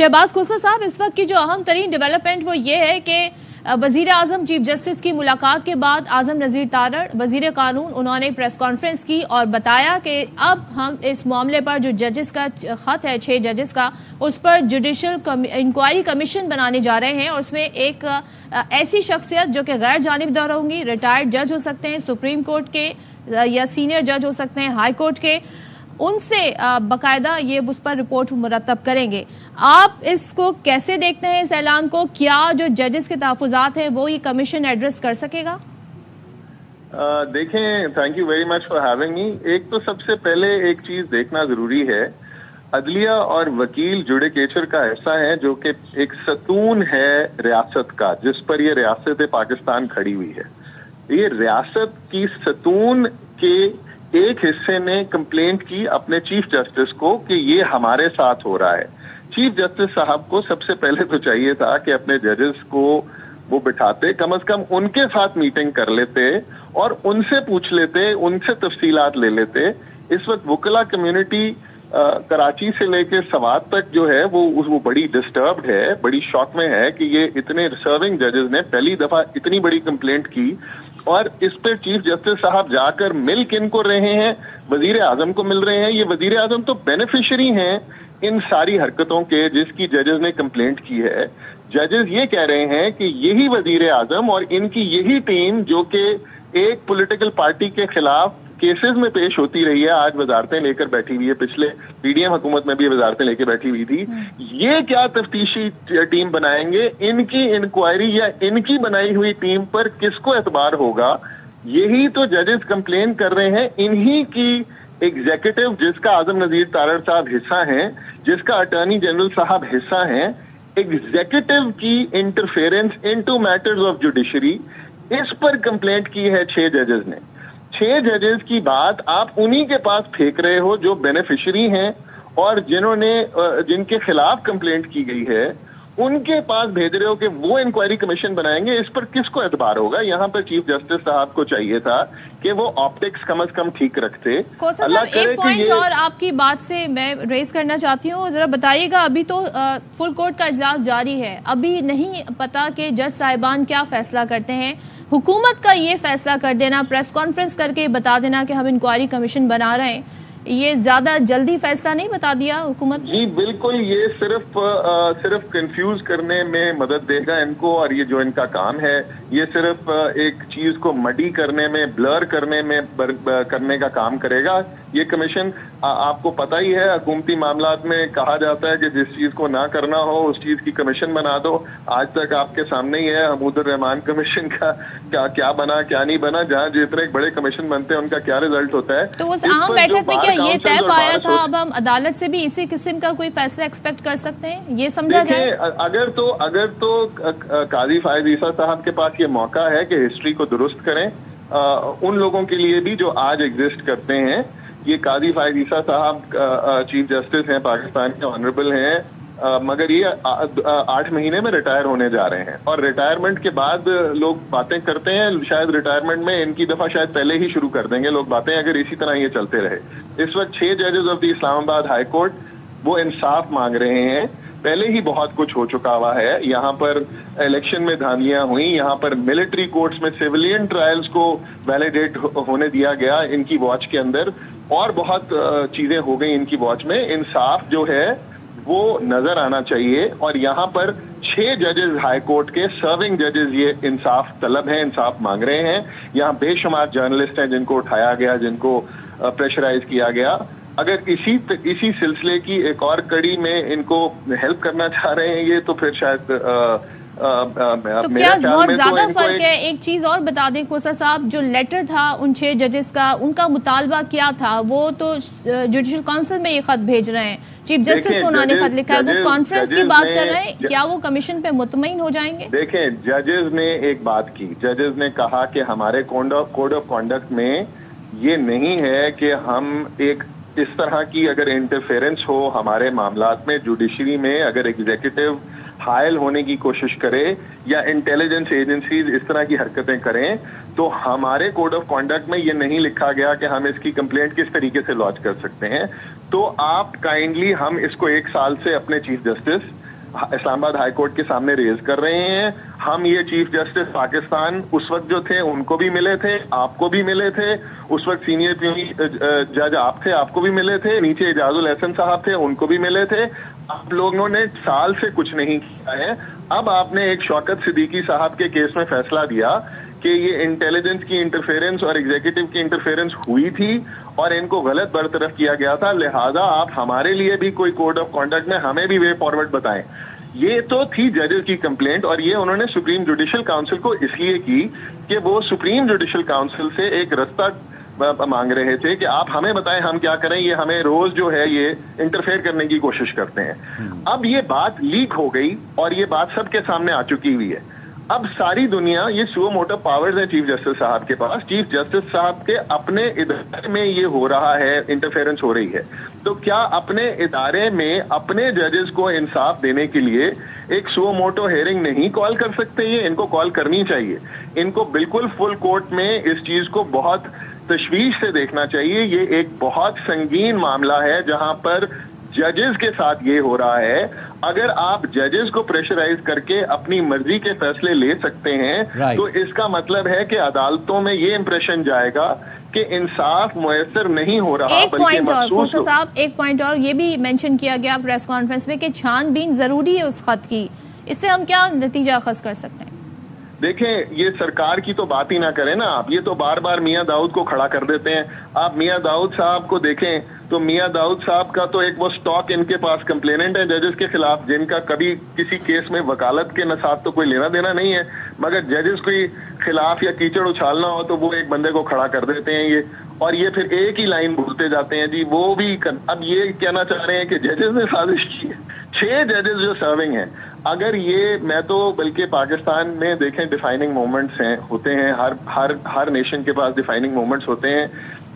शहबाज खोसला साहब, इस वक्त की जो अहम तरीन डेवलपमेंट वो ये है कि वजीर आजम चीफ जस्टिस की मुलाकात के बाद आजम नज़ीर तारड़ वजीर कानून उन्होंने प्रेस कॉन्फ्रेंस की और बताया कि अब हम इस मामले पर जो जजेस का खत है 6 जजेस का, उस पर जुडिशल इंक्वायरी कमीशन बनाने जा रहे हैं और उसमें एक ऐसी शख्सियत जो कि गैर जानिबदार होंगी, रिटायर्ड जज हो सकते हैं सुप्रीम कोर्ट के या सीनियर जज हो सकते हैं हाई कोर्ट के, उनसे बाकायदा ये उस पर रिपोर्ट मुरतब करेंगे। आप इसको कैसे देखते हैं इस ऐलान को? क्या जो जजेस के तहफ़्फ़ुज़ात हैं वो ये कमीशन एड्रेस कर सकेगा? देखें, thank you very much for having me. एक तो सबसे पहले एक चीज देखना जरूरी है, अदलिया और वकील जुडिकेचर का हिस्सा है जो कि एक सतून है रियासत का, जिस पर ये रियासत पाकिस्तान खड़ी हुई है। ये रियासत की सतून के एक हिस्से ने कंप्लेंट की अपने चीफ जस्टिस को कि ये हमारे साथ हो रहा है। चीफ जस्टिस साहब को सबसे पहले तो चाहिए था कि अपने जजेस को वो बिठाते, कम से कम उनके साथ मीटिंग कर लेते और उनसे पूछ लेते, उनसे तफसीलात ले लेते। इस वक्त वकला कम्युनिटी कराची से लेकर सवात तक जो है वो बड़ी डिस्टर्ब्ड है, बड़ी शॉक में है कि ये इतने सर्विंग जजेस ने पहली दफा इतनी बड़ी कंप्लेंट की और इस पर चीफ जस्टिस साहब जाकर मिल किन को रहे हैं, वजीर आजम को मिल रहे हैं। ये वजीर आजम तो बेनिफिशियरी हैं इन सारी हरकतों के जिसकी जजेस ने कंप्लेंट की है। जजेस ये कह रहे हैं कि यही वजीर आजम और इनकी यही टीम जो कि एक पॉलिटिकल पार्टी के खिलाफ केसेस में पेश होती रही है, आज वजारतें लेकर बैठी हुई है, पिछले पीडीएम हुकूमत में भी वजारतें लेकर बैठी हुई थी, ये क्या तफ्तीशी टीम बनाएंगे? इनकी इंक्वायरी या इनकी बनाई हुई टीम पर किसको एतबार होगा? यही तो जजेस कंप्लेन कर रहे हैं। इन्हीं की एग्जीक्यूटिव, जिसका आजम नज़ीर तारड़ साहब हिस्सा हैं, जिसका अटॉर्नी जनरल साहब हिस्सा हैं, एग्जीक्यूटिव की interference into matters of judiciary, इस पर कंप्लेंट की है 6 जजेस ने। 6 जजेस की बात आप उन्हीं के पास फेंक रहे हो जो बेनिफिशियरी हैं और जिनके खिलाफ कंप्लेंट की गई है, उनके पास भेज रहे हो कि वो इंक्वायरी कमीशन बनाएंगे। इस पर किसको एतबार होगा? यहाँ पर चीफ जस्टिस साहब को चाहिए था कि वो ऑप्टिक्स कम से कम ठीक रखते। खोसा साहब, एक पॉइंट और आपकी बात से मैं रेज करना चाहती हूँ, जरा बताइएगा। अभी तो फुल कोर्ट का इजलास जारी है, अभी नहीं पता कि जज साहिबान क्या फैसला करते हैं। हुकूमत का ये फैसला कर देना, प्रेस कॉन्फ्रेंस करके बता देना कि हम इंक्वायरी कमीशन बना रहे हैं, ये ज्यादा जल्दी फैसला नहीं बता दिया हुकूमत? जी बिल्कुल, ये सिर्फ कंफ्यूज करने में मदद देगा इनको, और ये जो इनका काम है ये सिर्फ एक चीज को मडी करने में, ब्लर करने में करने का काम करेगा। ये कमीशन आपको पता ही है, हुकूमती मामलात में कहा जाता है कि जिस चीज को ना करना हो उस चीज की कमीशन बना दो। आज तक आपके सामने ही है हमूदुर रहमान कमीशन का क्या बना क्या नहीं बना, जहाँ जितने बड़े कमीशन बनते हैं उनका क्या रिजल्ट होता है। तो उस आम बैठक में क्या ये तय पाया था, अब हम अदालत से भी इसी किस्म का कोई फैसला एक्सपेक्ट कर सकते हैं? ये समझा जाए। अगर तो काजी फायद ईसा साहब के पास ये मौका है कि हिस्ट्री को दुरुस्त करें, उन लोगों के लिए भी जो आज एग्जिस्ट करते हैं। ये काजी फायद ईसा साहब चीफ जस्टिस हैं, पाकिस्तान के ऑनरेबल हैं, मगर ये 8 महीने में रिटायर होने जा रहे हैं और रिटायरमेंट के बाद लोग बातें करते हैं, शायद रिटायरमेंट में इनकी दफा शायद पहले ही शुरू कर देंगे लोग बातें, अगर इसी तरह ये चलते रहे। इस वक्त 6 जजेस of the Islamabad high court वो इंसाफ मांग रहे हैं। पहले ही बहुत कुछ हो चुका हुआ है, यहाँ पर इलेक्शन में धांधियां हुई, यहाँ पर मिलिट्री कोर्ट्स में सिविलियन ट्रायल्स को वैलिडेट होने दिया गया इनकी वॉच के अंदर, और बहुत चीजें हो गई इनकी वॉच में। इंसाफ जो है वो नजर आना चाहिए, और यहाँ पर 6 जजेस हाई कोर्ट के सर्विंग जजेस ये इंसाफ तलब है, इंसाफ मांग रहे हैं। यहाँ बेशुमार जर्नलिस्ट हैं जिनको उठाया गया, जिनको प्रेशराइज किया गया। अगर इसी सिलसिले की एक और कड़ी में इनको हेल्प करना चाह रहे हैं ये, तो फिर शायद तो क्या बहुत ज्यादा फर्क है? एक चीज और बता दें खोसा साहब, जो लेटर था उन 6 जजेस का, उनका मुतालबा क्या था? वो तो जुडिशल काउंसिल में ये खत भेज रहे हैं, चीफ जस्टिस को उन्होंने खत लिखा है, वो कॉन्फ्रेंस की बात कर रहे हैं, क्या वो कमीशन पे मुतमईन हो जाएंगे? देखें, जजेस ने एक बात की, जजेस ने कहा कि हमारे कोड ऑफ कॉन्डक्ट में ये नहीं है कि हम एक इस तरह की अगर इंटरफेरेंस हो हमारे मामलात में, जुडिशरी में अगर एग्जीक्यूटिव हायल होने की कोशिश करे या इंटेलिजेंस एजेंसीज इस तरह की हरकतें करें, तो हमारे कोड ऑफ कॉन्डक्ट में ये नहीं लिखा गया कि हम इसकी कंप्लेंट किस तरीके से लॉन्च कर सकते हैं। तो आप काइंडली हम इसको 1 साल से अपने चीफ जस्टिस اسلام آباد ہائی کورٹ کے سامنے ریز کر رہے ہیں. ہم یہ چیف جسٹس پاکستان اس وقت جو تھے ان کو بھی ملے تھے, آپ کو بھی ملے تھے, اس وقت سینئر جج آپ تھے, آپ کو بھی ملے تھے, نیچے اعجاز الحسن صاحب تھے, ان کو بھی ملے تھے. آپ لوگوں نے سال سے کچھ نہیں کیا ہے. اب آپ نے ایک شوکت صدیقی صاحب کے کیس میں فیصلہ دیا کہ یہ انٹیلیجنس کی انٹرفیرنس اور ایگزیکٹو کی انٹرفیرنس ہوئی تھی اور ان کو غلط برطرف کیا گیا تھا, لہذا آپ ہمارے لیے بھی کوئی کوڈ آف کانڈکٹ میں ہمیں بھی وے فارورڈ بتائیں. یہ تو تھی ججز کی کمپلینٹ, اور یہ انہوں نے سپریم جوڈیشل کاؤنسل کو اس لیے کی کہ وہ سپریم جوڈیشل کاؤنسل سے ایک رستہ مانگ رہے تھے کہ آپ ہمیں بتائیں ہم کیا کریں, یہ ہمیں روز جو ہے یہ انٹرفیئر کرنے کی کوشش کرتے ہیں. اب یہ بات لیک ہو گئی اور یہ بات سب کے سامنے آ چکی ہوئی ہے. اب ساری دنیا, یہ سو موٹو پاورز ہیں چیف جسٹس صاحب کے پاس, چیف جسٹس صاحب کے اپنے ادارے میں یہ ہو رہا ہے, انٹرفیئرنس ہو رہی ہے, تو کیا اپنے ادارے میں اپنے ججز کو انصاف دینے کے لیے ایک سو موٹو ہیئرنگ نہیں کال کر سکتے؟ یہ ان کو کال کرنی چاہیے. ان کو بالکل فل کورٹ میں اس چیز کو بہت تشویش سے دیکھنا چاہیے. یہ ایک بہت سنگین معاملہ ہے جہاں پر ججز کے ساتھ یہ ہو رہا ہے. اگر آپ ججز کو پریشرائز کر کے اپنی مرضی کے فیصلے لے سکتے ہیں تو اس کا مطلب ہے کہ عدالتوں میں یہ امپریشن جائے گا کہ انصاف میسر نہیں ہو رہا. ایک پوائنٹ اور کھوسا صاحب, ایک پوائنٹ اور یہ بھی مینشن کیا گیا پریس کانفرنس میں کہ چھان بین ضروری ہے اس خط کی. اس سے ہم کیا نتیجہ اخذ کر سکتے ہیں؟ دیکھیں, یہ سرکار کی تو بات ہی نہ کریں نا آپ, یہ تو بار بار میاں داؤد کو کھڑا کر دیتے ہیں. آپ میاں داؤد صاحب کو دیکھیں تو میاں داؤد صاحب کا تو ایک وہ سٹاک ان کے پاس کمپلیننٹ ہے ججز کے خلاف, جن کا کبھی کسی کیس میں وکالت کے نصاب تو کوئی لینا دینا نہیں ہے, مگر ججز کوئی خلاف یا کیچڑ اچھالنا ہو تو وہ ایک بندے کو کھڑا کر دیتے ہیں یہ, اور یہ پھر ایک ہی لائن بھولتے جاتے ہیں جی وہ بھی. اب یہ کہنا چاہ رہے ہیں کہ ججز نے سازش کی ہے. 6 ججز جو سرونگ ہیں, اگر یہ, میں تو بلکہ پاکستان میں دیکھیں ڈیفائننگ مومنٹس ہیں, ہوتے ہیں, ہر نیشن کے پاس ڈیفائننگ مومنٹس ہوتے ہیں.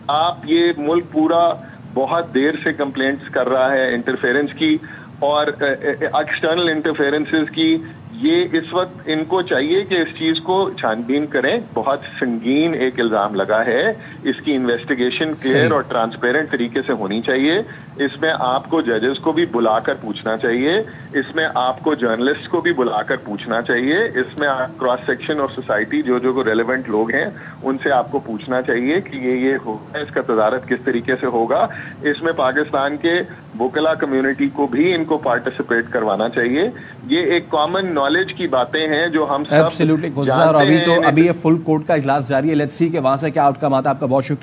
آپ یہ ملک پورا بہت دیر سے کمپلینٹس کر رہا ہے انٹرفیئرنس کی اور ایکسٹرنل انٹرفیئرنسز کی. یہ اس وقت ان کو چاہیے کہ اس چیز کو چھان بین کریں. بہت سنگین ایک الزام لگا ہے, اس کی انویسٹیگیشن کلیئر اور ٹرانسپیرنٹ طریقے سے ہونی چاہیے. اس میں آپ کو ججز کو بھی بلا کر پوچھنا چاہیے, اس میں آپ کو جرنلسٹ کو بھی بلا کر پوچھنا چاہیے, اس میں کراس سیکشن اور سوسائٹی جو ریلیونٹ لوگ ہیں ان سے آپ کو پوچھنا چاہیے کہ یہ ہوگا, اس کا تدارک کس طریقے سے ہوگا. اس میں پاکستان کے وکلا کمیونٹی کو بھی ان کو پارٹیسپیٹ کروانا چاہیے. یہ ایک کامن نالج کی باتیں ہیں جو ہم سب ایبسلیوٹلی. ابھی یہ فل کورٹ کا اجلاس جاری ہے, لیٹس سی کہ وہاں سے کیا آؤٹ کم آتا ہے. آپ کا بہت شکریہ.